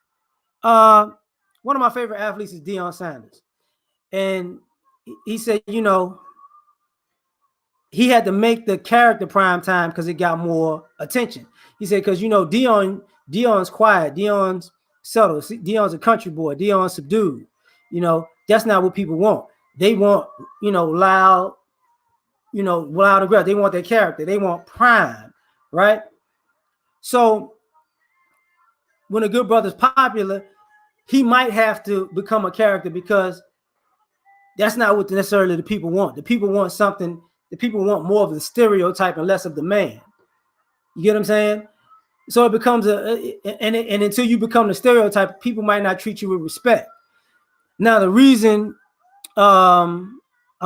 Uh, One of my favorite athletes is Deion Sanders, and he said, he had to make the character prime time because it got more attention. He said, because Deion's quiet, Deion's subtle, Deion's a country boy, Deion's subdued. That's not what people want. They want, loud, loud and aggressive. They want their character. They want prime, right? So when a good brother's popular, he might have to become a character because that's not what necessarily the people want. The people want something. The people want more of the stereotype and less of the man. You get what I'm saying? So it becomes and until you become the stereotype, people might not treat you with respect. Now, the reason I'm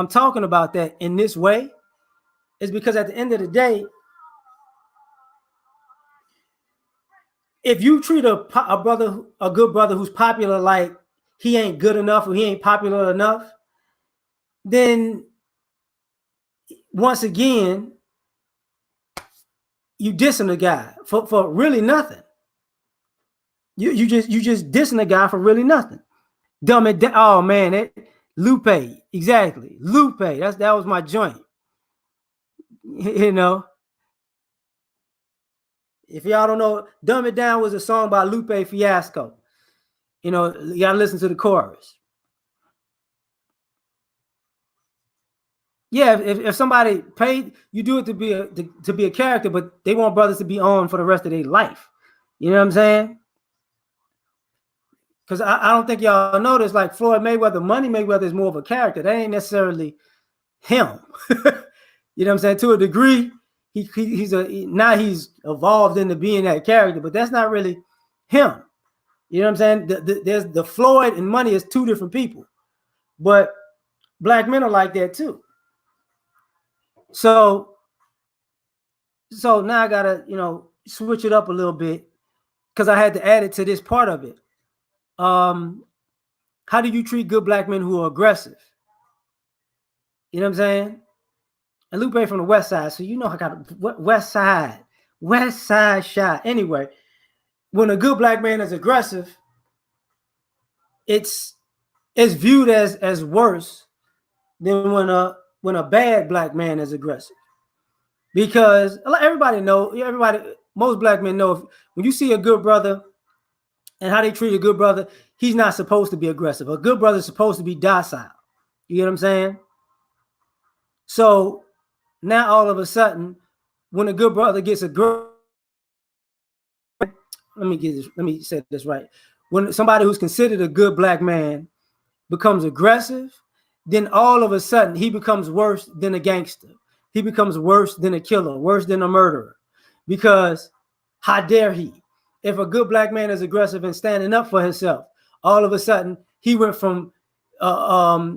talking about that in this way is because at the end of the day, if you treat a good brother who's popular like he ain't good enough or he ain't popular enough, then once again, you dissing the guy for really nothing. You just dissing the guy for really nothing. Dumb it down. Oh man, Lupe, exactly. Lupe. That was my joint. If y'all don't know, Dumb It Down was a song by Lupe Fiasco. You gotta listen to the chorus. Yeah, if somebody paid, you do it to be a character, but they want brothers to be on for the rest of their life. You know what I'm saying? Because I don't think y'all notice, like Floyd Mayweather, Money Mayweather is more of a character. That ain't necessarily him. You know what I'm saying? To a degree, he's evolved into being that character, but that's not really him. You know what I'm saying? There's the Floyd and Money is two different people, but black men are like that too. So now I gotta switch it up a little bit because I had to add it to this part of it. How do you treat good black men who are aggressive? You know what I'm saying? And Lupe from the West Side, so I got West Side shot. Anyway, when a good black man is aggressive, it's viewed as worse than when a bad black man is aggressive. Because most black men know when you see a good brother and how they treat a good brother, he's not supposed to be aggressive. A good brother is supposed to be docile. You get what I'm saying? So now all of a sudden, when a good brother gets aggressive, let me say this right. When somebody who's considered a good black man becomes aggressive, then all of a sudden he becomes worse than a gangster. He becomes worse than a killer, worse than a murderer. Because how dare he? If a good black man is aggressive and standing up for himself, all of a sudden he went from a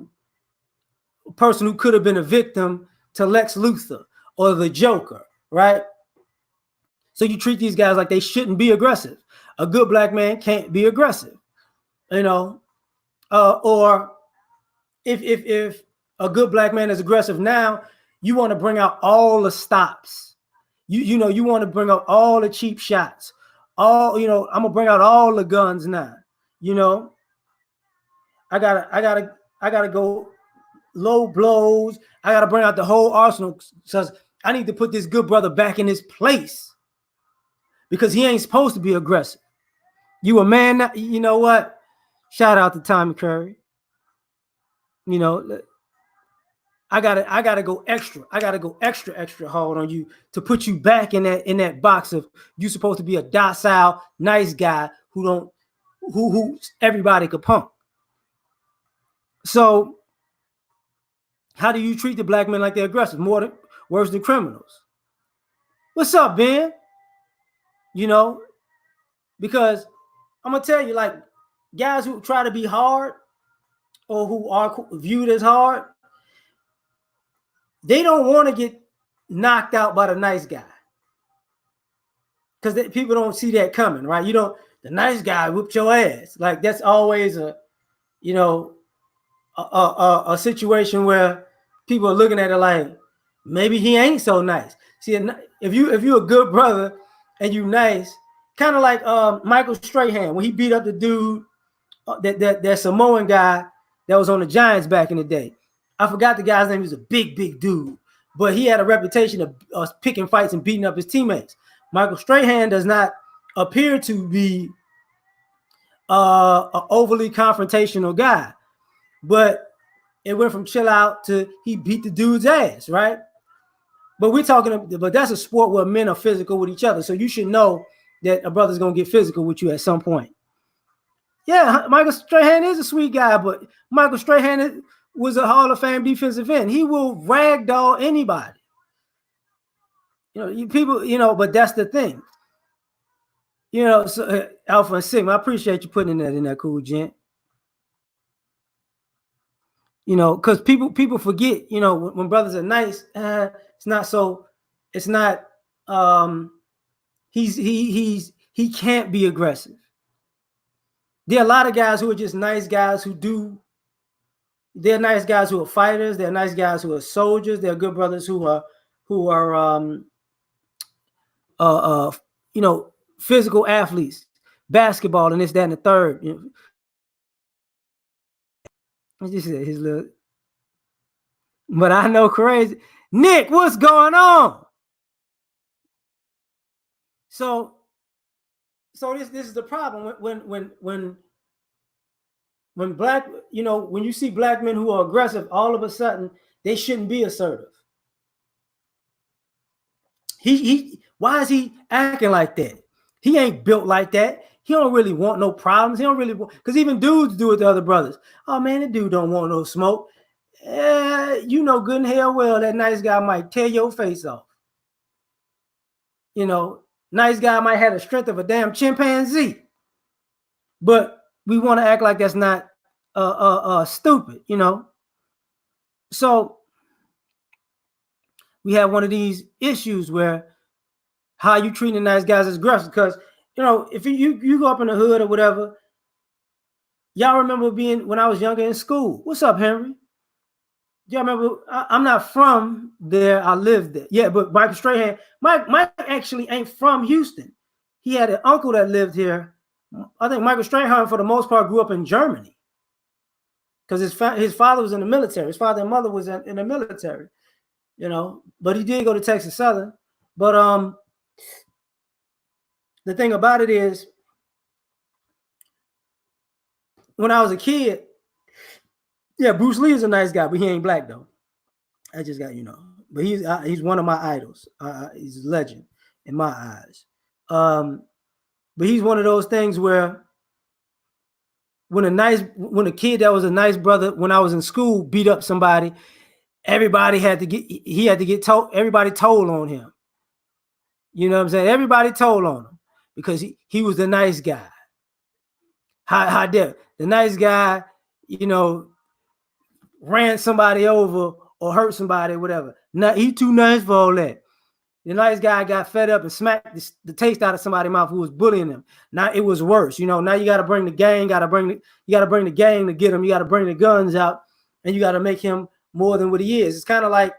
person who could have been a victim to Lex Luthor or the Joker, right? So you treat these guys like they shouldn't be aggressive. A good black man can't be aggressive, or if a good black man is aggressive now, you want to bring out all the stops. You want to bring out all the cheap shots. I'm gonna bring out all the guns now. I gotta go low blows. I gotta bring out the whole arsenal. Says I need to put this good brother back in his place because he ain't supposed to be aggressive. You a man, you know what? Shout out to Tommy Curry. I gotta go extra. I gotta go extra hard on you to put you back in that box of you supposed to be a docile, nice guy who don't who everybody could punk. So how do you treat the black men like they're aggressive? Worse than criminals. What's up, Ben? You know, because I'm gonna tell you, like, guys who try to be hard or who are viewed as hard, they don't want to get knocked out by the nice guy because people don't see that coming, right? You don't. The nice guy whooped your ass. Like that's always you know, a situation where people are looking at it like maybe he ain't so nice. See, if you're a good brother and you nice, kind of like Michael Strahan when he beat up the dude that Samoan guy that was on the Giants back in the day. I forgot the guy's name. He was a big dude, but he had a reputation of picking fights and beating up his teammates. Michael Strahan does not appear to be an overly confrontational guy, but it went from chill out to he beat the dude's ass, right? But but that's a sport where men are physical with each other, so you should know that a brother's gonna get physical with you at some point. Yeah, Michael Strahan is a sweet guy, but Michael Strahan was a Hall of Fame defensive end. He will ragdoll anybody. People, but that's the thing. So, Alpha and Sigma, I appreciate you putting that in there, cool gent. Because people forget, when brothers are nice, it's not so, it's not, he can't be aggressive. There are a lot of guys who are just nice guys they're nice guys who are fighters. They're nice guys who are soldiers. They're good brothers who are physical athletes, basketball, and this, that, and the third. This is his little. But I know crazy. Nick, what's going on? So this is the problem when black, when you see black men who are aggressive, all of a sudden they shouldn't be assertive. Why is he acting like that? He ain't built like that. He don't really want no problems. He don't really want, because even dudes do it to other brothers. Oh man, the dude don't want no smoke. You know good and hell well that nice guy might tear your face off. Nice guy might have the strength of a damn chimpanzee. But we want to act like that's not stupid, So we have one of these issues where how you treating nice guys is aggressive. Because if you go up in the hood or whatever, y'all remember being when I was younger in school. What's up, Henry? Y'all remember? I'm not from there. I lived there. Yeah, but Michael Strahan, Mike actually ain't from Houston. He had an uncle that lived here. I think Michael Strahan, for the most part, grew up in Germany because his father was in the military. His father and mother was in the military, But he did go to Texas Southern. But the thing about it is, when I was a kid, yeah, Bruce Lee is a nice guy, but he ain't black though. I just got but he's one of my idols. He's a legend in my eyes. But he's one of those things where when a kid that was a nice brother when I was in school beat up somebody, everybody had to get told. Everybody told on him. You know what I'm saying? Everybody told on him because he was the nice guy. How dare the nice guy, ran somebody over or hurt somebody or whatever. Now he too nice for all that. The nice guy got fed up and smacked the taste out of somebody's mouth who was bullying him. Now it was worse. Now you got to bring the gang, you got to bring the gang to get him. You got to bring the guns out, and you got to make him more than what he is. It's kind of like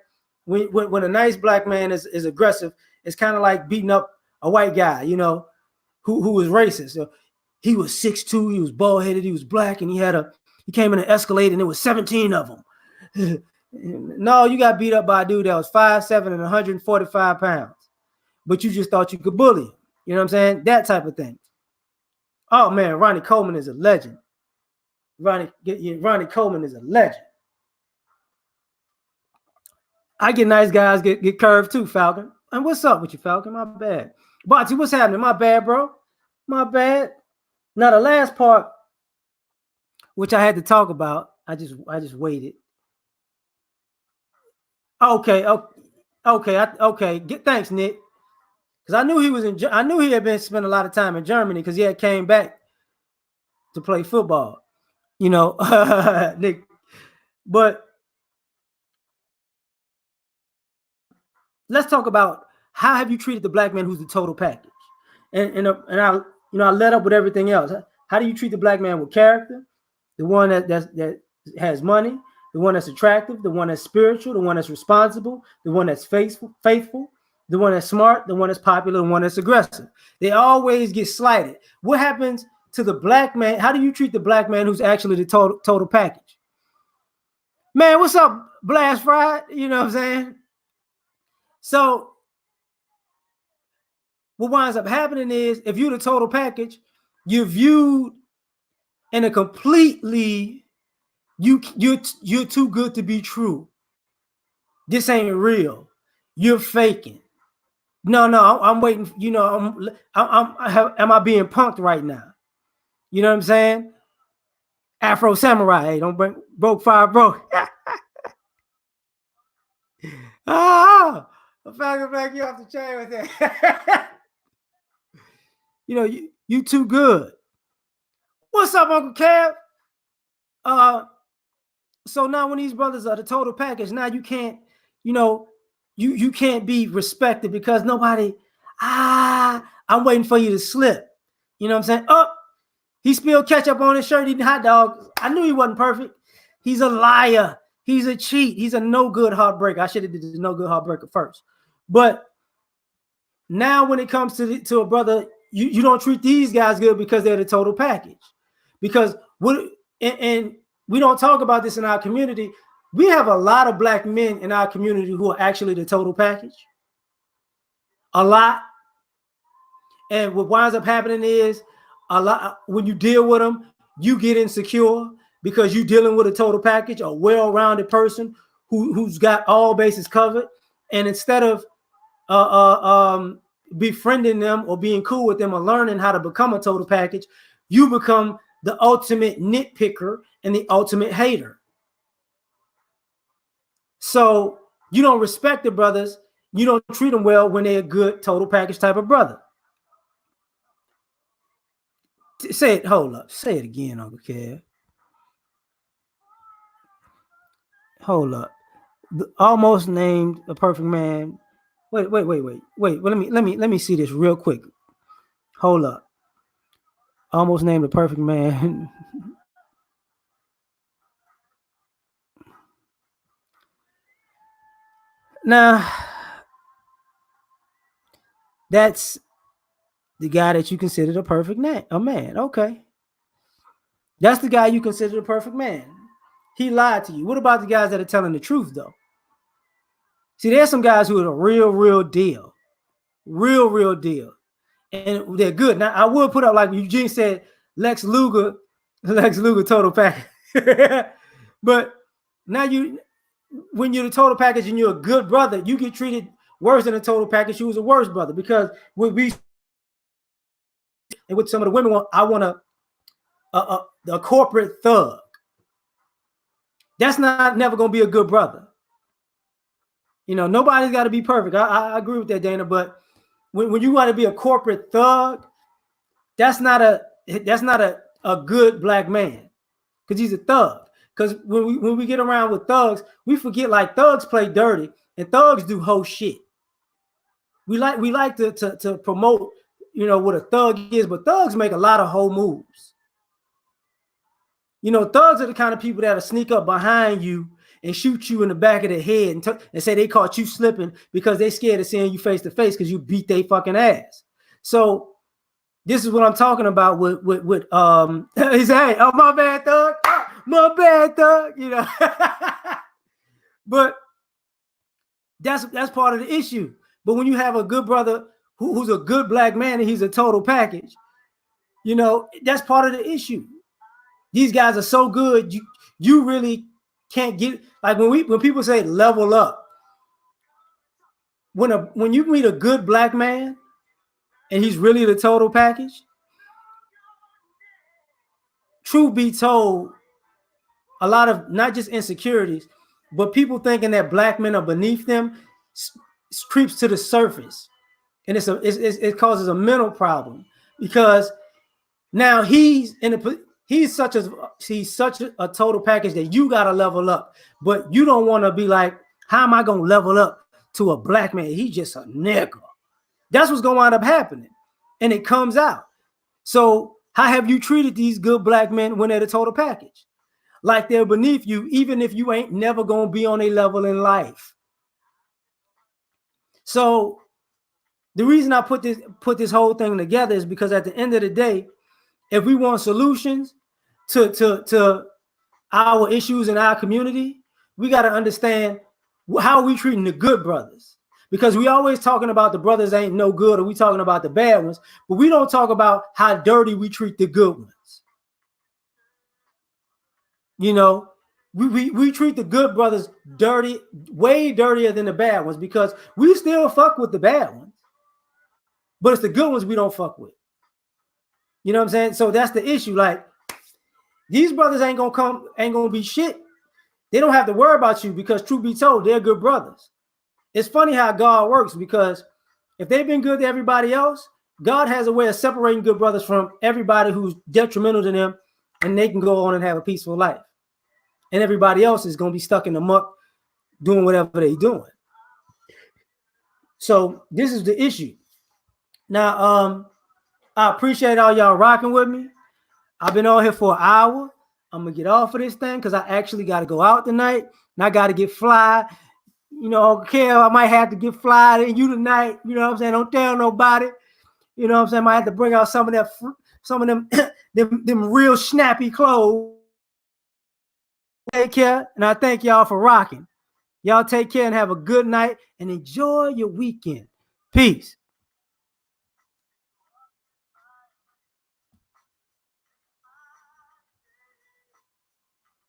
when a nice black man is aggressive, it's kind of like beating up a white guy, who was racist. So he was 6'2", he was bald-headed, he was black, and he came in an Escalade, and there was 17 of them. No, you got beat up by a dude that was 5'7" and 145 pounds, but you just thought you could bully him. You know what I'm saying? That type of thing. Oh man, Ronnie Coleman is a legend. Ronnie Coleman is a legend. I get nice guys get curved too, Falcon. And what's up with you, Falcon? My bad. Botsy, what's happening? My bad, bro. My bad. Now the last part, which I had to talk about, I just waited. Okay, okay. Thanks, Nick. Because I knew he was in. I knew he had been spent a lot of time in Germany because he had came back to play football. You know, Nick. But let's talk about how have you treated the black man who's the total package, and I I let up with everything else. How do you treat the black man with character, the one that has money, the one that's attractive, the one that's spiritual, the one that's responsible, the one that's faithful, the one that's smart, the one that's popular, the one that's aggressive. They always get slighted. What happens to the black man? How do you treat the black man who's actually the total package? Man, what's up, Blast Fried? You know what I'm saying? So what winds up happening is if you're the total package, you're viewed in a completely you're too good to be true. This ain't real. You're faking. No, I'm waiting. You know, am I being punked right now? You know what I'm saying? Afro Samurai, hey, don't bring broke fire, bro. I'm fucking back you off the chain with that. You know, you too good. What's up, Uncle Kev? So now when these brothers are the total package, now you can't, you can't be respected because nobody, I'm waiting for you to slip. You know what I'm saying? Oh, he spilled ketchup on his shirt eating hot dogs. I knew he wasn't perfect. He's a liar. He's a cheat. He's a no good heartbreaker. I should have did the no good heartbreaker first. But now when it comes to a brother, you don't treat these guys good because they're the total package. Because and we don't talk about this in our community. We have a lot of black men in our community who are actually the total package. A lot. And what winds up happening is a lot when you deal with them, you get insecure because you're dealing with a total package, a well-rounded person who's got all bases covered. And instead of befriending them or being cool with them or learning how to become a total package, you become the ultimate nitpicker and the ultimate hater. So you don't respect the brothers. You don't treat them well when they're a good total package type of brother. Say it. Hold up. Say it again, Uncle Kev. Hold up. Almost named a perfect man. Wait. Well, let me see this real quick. Hold up. Almost named a perfect man. Now, that's the guy that you considered a perfect man. Okay. That's the guy you consider a perfect man. He lied to you. What about the guys that are telling the truth, though? See, there's some guys who are the real deal. Real deal. And they're good. Now, I would put up, like Eugene said, Lex Luger total package. But now when you're the total package and you're a good brother, you get treated worse than a total package who was a worse brother. Because with some of the women, I want a corporate thug. That's never going to be a good brother. You know, nobody's got to be perfect. I agree with that, Dana. But when you want to be a corporate thug, that's not a good black man, because he's a thug. Because when we get around with thugs, we forget like thugs play dirty and thugs do whole shit. We like to promote, what a thug is, but thugs make a lot of whole moves. You know, thugs are the kind of people that'll sneak up behind you and shoot you in the back of the head and say they caught you slipping because they scared of seeing you face to face because you beat their fucking ass. So this is what I'm talking about with he said, hey, oh, my bad, thug. My bad, thug. You know. But that's part of the issue. But when you have a good brother who's a good black man and he's a total package, that's part of the issue. These guys are so good, you really can't get, like when people say level up, when you meet a good black man and he's really the total package, truth be told, a lot of not just insecurities, but people thinking that black men are beneath them creeps to the surface, and it causes a mental problem because now he's such a total package that you got to level up, but you don't want to be like, how am I going to level up to a black man? He's just a nigga. That's what's going to wind up happening, and it comes out. So how have you treated these good black men when they're the total package? Like they're beneath you, even if you ain't never going to be on a level in life. So the reason I put this whole thing together is because at the end of the day, if we want solutions to our issues in our community, we got to understand how we treating the good brothers. Because we always talking about the brothers ain't no good, or we talking about the bad ones, but we don't talk about how dirty we treat the good ones. You know, we treat the good brothers dirty, way dirtier than the bad ones, because we still fuck with the bad ones, but it's the good ones we don't fuck with. You know what I'm saying? So that's the issue. Like, these brothers ain't gonna be shit. They don't have to worry about you because, truth be told, they're good brothers. It's funny how God works, because if they've been good to everybody else, God has a way of separating good brothers from everybody who's detrimental to them, and they can go on and have a peaceful life. And everybody else is going to be stuck in the muck doing whatever they're doing. So this is the issue. Now, I appreciate all y'all rocking with me. I've been on here for an hour. I'm going to get off of this thing because I actually got to go out tonight, and I got to get fly. You know, Kel, I might have to get fly in you tonight. You know what I'm saying? Don't tell nobody. You know what I'm saying? I might have to bring out some of them them real snappy clothes. Take care, and I thank y'all for rocking. Y'all take care and have a good night and enjoy your weekend. Peace.